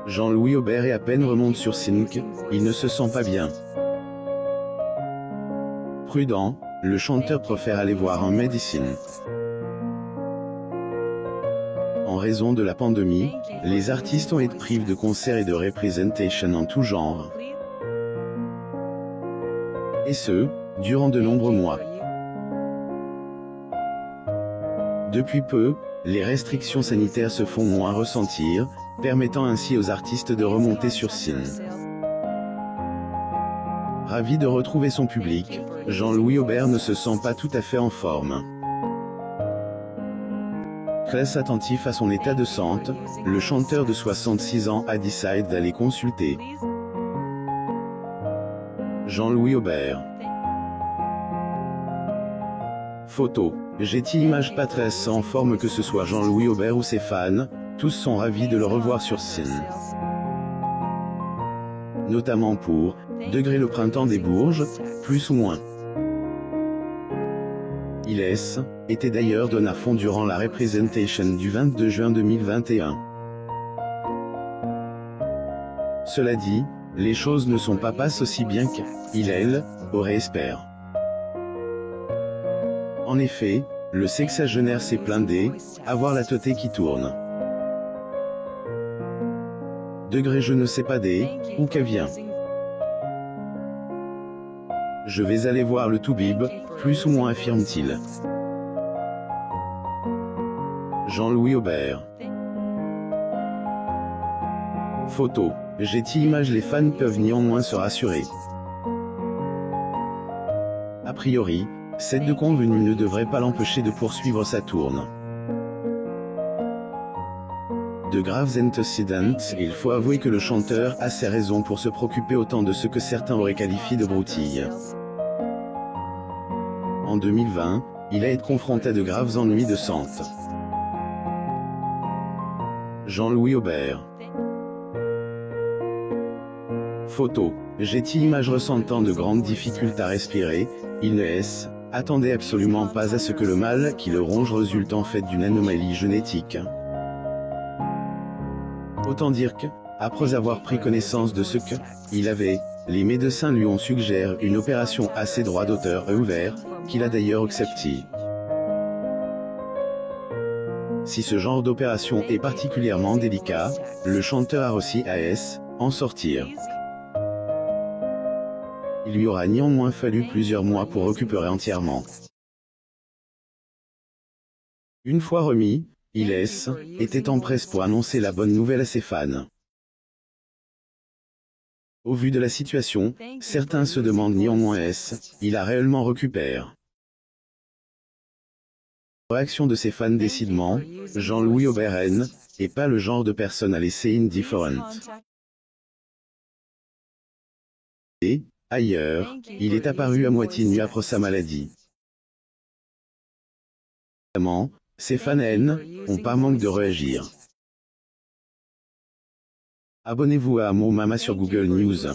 Jean-Louis Aubert est à peine remonte sur Sync, il ne se sent pas bien. Prudent, le chanteur préfère aller voir un médecin. En raison de la pandémie, les artistes ont été privés de concerts et de représentations en tout genre. Et ce, durant de nombreux mois. Depuis peu, les restrictions sanitaires se font moins ressentir, permettant ainsi aux artistes de remonter sur scène. Ravi de retrouver son public, Jean-Louis Aubert ne se sent pas tout à fait en forme. Très attentif à son état de santé, le chanteur de 66 ans a décidé d'aller consulter Jean-Louis Aubert. Photo. J'ai-t-il image pas très en forme que ce soit Jean-Louis Aubert ou ses fans, tous sont ravis de le revoir sur scène. Notamment pour Degré le printemps des Bourges, plus ou moins. Il était d'ailleurs donné à fond durant la représentation du 22 juin 2021. Cela dit, les choses ne sont pas passées aussi bien qu'il aurait espéré. En effet, le sexagénaire s'est blindé, à voir la teuté qui tourne. Degré je ne sais pas où qu'elle vient. Je vais aller voir le Toubib, plus ou moins affirme-t-il. Jean-Louis Aubert. Photo. J'ai-t-il image les fans peuvent néanmoins se rassurer. A priori, cette de convenue ne devrait pas l'empêcher de poursuivre sa tourne. De graves antécédents, il faut avouer que le chanteur a ses raisons pour se préoccuper autant de ce que certains auraient qualifié de broutilles. En 2020, il a été confronté à de graves ennuis de santé. Jean-Louis Aubert. Photo. J'ai-il image ressentant de grandes difficultés à respirer, il ne attendait absolument pas à ce que le mal qui le ronge résulte en fait d'une anomalie génétique. Autant dire que, après avoir pris connaissance de ce qu'il avait, les médecins lui ont suggéré une opération à ses droits d'auteur ouvert, qu'il a d'ailleurs accepté. Si ce genre d'opération est particulièrement délicat, le chanteur a réussi à en sortir. Il lui aura néanmoins fallu plusieurs mois pour récupérer entièrement. Une fois remis, il était en presse pour annoncer la bonne nouvelle à ses fans. Au vu de la situation, certains se demandent néanmoins il a réellement récupéré. Réaction de ses fans décidément, Jean-Louis Aubert n'est pas le genre de personne à laisser indifférente. Et, ailleurs, il est apparu à moitié nu après sa maladie. Évidemment, ses fans n'ont pas manque de réagir. Abonnez-vous à Mon Mama sur Google News.